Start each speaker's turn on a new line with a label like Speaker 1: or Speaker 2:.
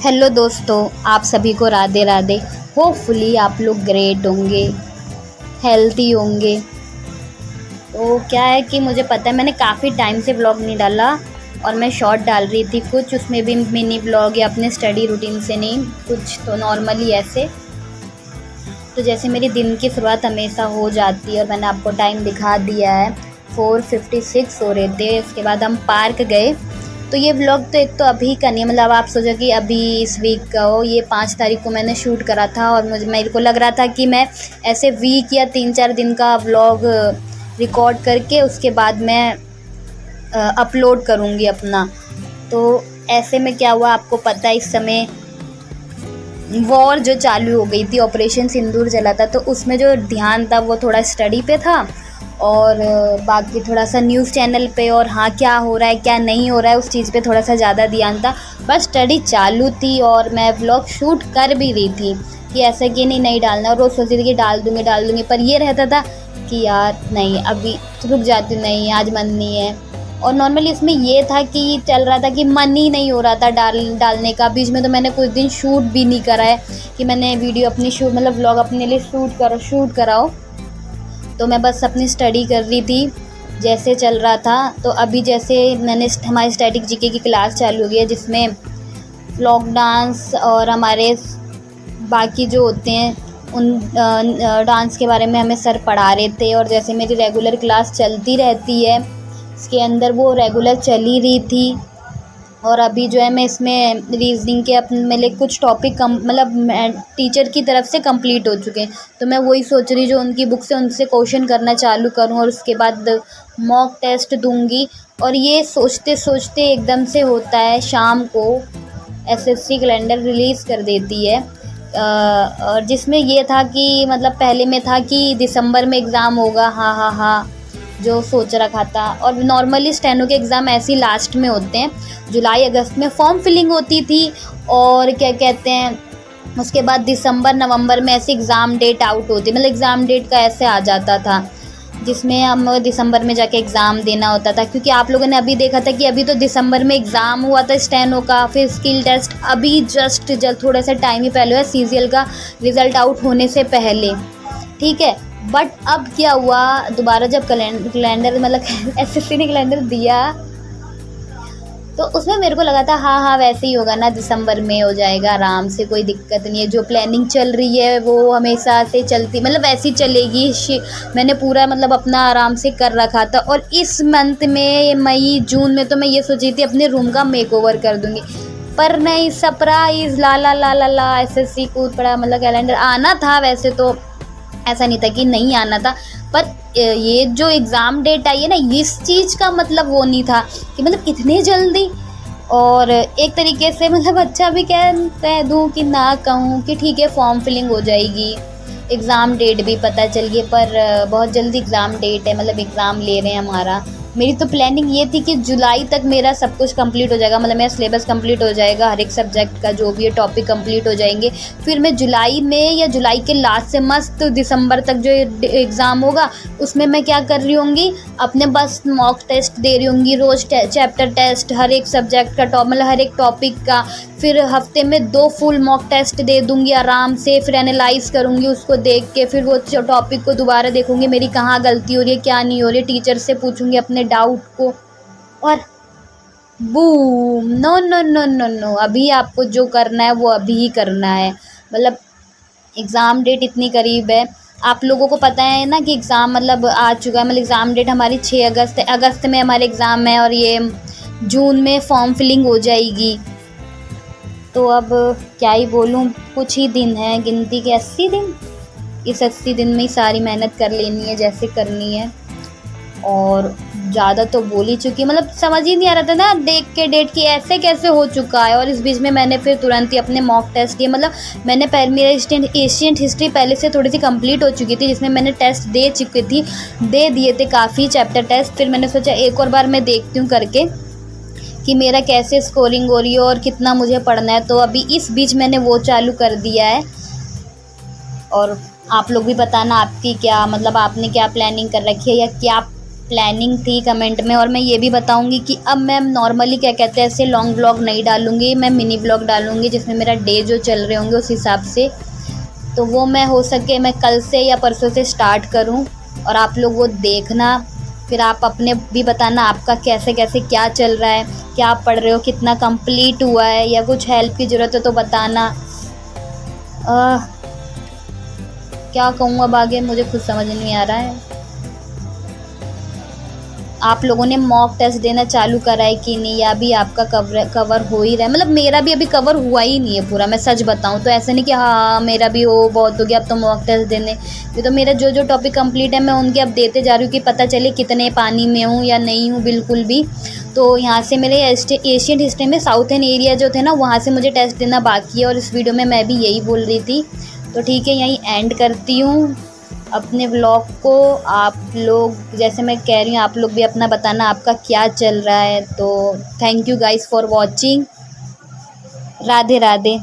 Speaker 1: Hello दोस्तों, आप सभी को राधे राधे। होपफुली आप लोग ग्रेट होंगे, हेल्थी होंगे। तो क्या है कि मुझे पता है मैंने काफ़ी टाइम से व्लॉग नहीं डाला और मैं शॉर्ट डाल रही थी कुछ, उसमें भी मिनी व्लॉग या अपने स्टडी रूटीन से नहीं, कुछ तो नॉर्मली ऐसे। तो जैसे मेरी दिन की शुरुआत हमेशा हो जाती है और मैंने आपको टाइम दिखा दिया है, 4:56 हो रहे थे। उसके बाद हम पार्क गए। तो ये व्लॉग तो एक तो अभी का नहीं है, मतलब आप सोचो कि अभी इस वीक का हो। ये 5 तारीख को मैंने शूट करा था और मेरे को लग रहा था कि मैं ऐसे वीक या 3-4 दिन का व्लॉग रिकॉर्ड करके उसके बाद मैं अपलोड करूँगी अपना। तो ऐसे में क्या हुआ, आपको पता है इस समय वॉर जो चालू हो गई थी, ऑपरेशन सिंदूर चला था, तो उसमें जो ध्यान था वो थोड़ा स्टडी पे था और बाकी थोड़ा सा न्यूज़ चैनल पे और हाँ क्या हो रहा है क्या नहीं हो रहा है उस चीज़ पे थोड़ा सा ज़्यादा ध्यान था। बस स्टडी चालू थी और मैं व्लॉग शूट कर भी रही थी कि ऐसा कि नहीं डालना, और रोज़ सोचती थी कि डाल दूँगी, पर ये रहता था कि यार नहीं अभी रुक जाती, नहीं आज मन नहीं है। और नॉर्मली इसमें ये था कि चल रहा था कि मन ही नहीं हो रहा था डालने का। बीच में तो मैंने कुछ दिन शूट भी नहीं करा है कि मैंने वीडियो अपनी शूट मतलब व्लॉग अपने लिए शूट कराओ। तो मैं बस अपनी स्टडी कर रही थी जैसे चल रहा था। तो अभी जैसे हमारी स्टैटिक जीके की क्लास चालू हो गई है जिसमें फ्लॉक डांस और हमारे बाकी जो होते हैं उन डांस के बारे में हमें सर पढ़ा रहे थे। और जैसे मेरी रेगुलर क्लास चलती रहती है इसके अंदर वो रेगुलर चल ही रही थी। और अभी जो है मैं इसमें रीजनिंग के अपने मेरे कुछ टॉपिक मतलब टीचर की तरफ से कंप्लीट हो चुके हैं। तो मैं वही सोच रही जो उनकी बुक से उनसे क्वेश्चन करना चालू करूं और उसके बाद मॉक टेस्ट दूंगी। और ये सोचते सोचते एकदम से होता है शाम को एसएससी कैलेंडर रिलीज़ कर देती है। और जिसमें ये था कि मतलब पहले में था कि दिसंबर में एग्ज़ाम होगा, हाँ जो सोच रखा था। और नॉर्मली स्टेनो के एग्ज़ाम ऐसे ही लास्ट में होते हैं, जुलाई अगस्त में फॉर्म फिलिंग होती थी और क्या कहते हैं उसके बाद दिसंबर नवंबर में ऐसे एग्ज़ाम डेट आउट होती, मतलब एग्ज़ाम डेट का ऐसे आ जाता था जिसमें हम दिसंबर में जाके एग्ज़ाम देना होता था। क्योंकि आप लोगों ने अभी देखा था कि अभी तो दिसंबर में एग्ज़ाम हुआ था स्टेनो का, फिर स्किल टेस्ट अभी जस्ट थोड़ा सा टाइम ही पहले हुआ, सीजीएल का रिज़ल्ट आउट होने से पहले, ठीक है। बट अब क्या हुआ, दोबारा जब कैलेंडर मतलब एसएससी ने कैलेंडर दिया तो उसमें मेरे को लगा था हाँ वैसे ही होगा ना, दिसंबर में हो जाएगा आराम से, कोई दिक्कत नहीं है। जो प्लानिंग चल रही है वो हमेशा से चलती मतलब वैसी चलेगी। मैंने पूरा मतलब अपना आराम से कर रखा था। और इस मंथ में मई जून में तो मैं ये सोची थी अपने रूम का मेकओवर कर दूँगी, पर नहीं, सरप्राइज़ ला एसएससी कूद पड़ा। मतलब कैलेंडर आना था वैसे तो, ऐसा नहीं था कि नहीं आना था, पर ये जो एग्ज़ाम डेट आई है ना इस चीज़ का मतलब वो नहीं था कि मतलब इतने जल्दी। और एक तरीके से मतलब अच्छा भी कह दूँ कि ना कहूँ कि ठीक है फॉर्म फिलिंग हो जाएगी, एग्ज़ाम डेट भी पता चल गई, पर बहुत जल्दी एग्ज़ाम डेट है, मतलब एग्ज़ाम ले रहे हैं हमारा। मेरी तो प्लानिंग ये थी कि जुलाई तक मेरा सब कुछ कंप्लीट हो जाएगा, मतलब मेरा सिलेबस कंप्लीट हो जाएगा, हर एक सब्जेक्ट का जो भी है टॉपिक कंप्लीट हो जाएंगे। फिर मैं जुलाई में या जुलाई के लास्ट से मस्त दिसंबर तक जो एग्ज़ाम होगा उसमें मैं क्या कर रही होंगी, अपने बस मॉक टेस्ट दे रही होंगी, रोज़ चैप्टर टेस्ट हर एक सब्जेक्ट का मतलब हर एक टॉपिक का। फिर हफ्ते में 2 फुल मॉक टेस्ट दे दूँगी आराम से, फिर एनालाइज़ करूँगी उसको देख के, फिर वो टॉपिक को दोबारा देखूँगी मेरी कहाँ गलती हो रही है क्या नहीं हो रही है, टीचर से पूछूँगी अपने डाउट को। और बूम, नो, अभी आपको जो करना है वो अभी ही करना है। मतलब एग्ज़ाम डेट इतनी करीब है, आप लोगों को पता है ना कि एग्ज़ाम मतलब आ चुका है। मतलब एग्ज़ाम डेट हमारी 6 अगस्त में हमारे एग्ज़ाम है और ये जून में फॉर्म फिलिंग हो जाएगी। तो अब क्या ही बोलूँ, कुछ ही दिन है गिनती के, 80 दिन। इस 80 दिन में ही सारी मेहनत कर लेनी है जैसे करनी है। और ज़्यादा तो बोल ही चुकी, मतलब समझ ही नहीं आ रहा था ना देख के डेट की ऐसे कैसे हो चुका है। और इस बीच में मैंने फिर तुरंत ही अपने मॉक टेस्ट दिए, मतलब मैंने पहले मेरा एशियन हिस्ट्री पहले से थोड़ी सी कंप्लीट हो चुकी थी जिसमें मैंने टेस्ट दे दिए थे काफ़ी चैप्टर टेस्ट। फिर मैंने सोचा एक और बार मैं देखती हूँ करके कि मेरा कैसे स्कोरिंग हो रही है और कितना मुझे पढ़ना है। तो अभी इस बीच मैंने वो चालू कर दिया है। और आप लोग भी बताना आपकी क्या मतलब आपने क्या प्लानिंग कर रखी है या क्या प्लानिंग थी कमेंट में। और मैं ये भी बताऊंगी कि अब मैं नॉर्मली क्या कहते हैं ऐसे लॉन्ग व्लॉग नहीं डालूंगी, मैं मिनी व्लॉग डालूंगी जिसमें मेरा डे जो चल रहे होंगे उस हिसाब से। तो वो मैं हो सके मैं कल से या परसों से स्टार्ट करूं और आप लोग वो देखना। फिर आप अपने भी बताना आपका कैसे कैसे क्या चल रहा है, क्या आप पढ़ रहे हो, कितना कंप्लीट हुआ है, या कुछ हेल्प की ज़रूरत है तो बताना। क्या कहूँ अब आगे, मुझे खुद समझ नहीं आ रहा है। आप लोगों ने मॉक टेस्ट देना चालू करा है कि नहीं, या अभी आपका कवर हो ही रहा है? मतलब मेरा भी अभी कवर हुआ ही नहीं है पूरा, मैं सच बताऊं तो। ऐसे नहीं कि हाँ मेरा भी हो बहुत हो गया अब तो मॉक टेस्ट देने। ये तो मेरा जो जो टॉपिक कंप्लीट है मैं उनके अब देते जा रही हूँ कि पता चले कितने पानी में हूँ या नहीं हूँ बिल्कुल भी। तो यहाँ से मेरे एशियन हिस्ट्री में साउथर्न एरिया जो थे ना वहाँ से मुझे टेस्ट देना बाकी है, और इस वीडियो में मैं भी यही बोल रही थी। तो ठीक है, यहीं एंड करती हूँ अपने व्लॉग को। आप लोग जैसे मैं कह रही हूँ आप लोग भी अपना बताना आपका क्या चल रहा है। तो thank you guys for watching. Radhe Radhe.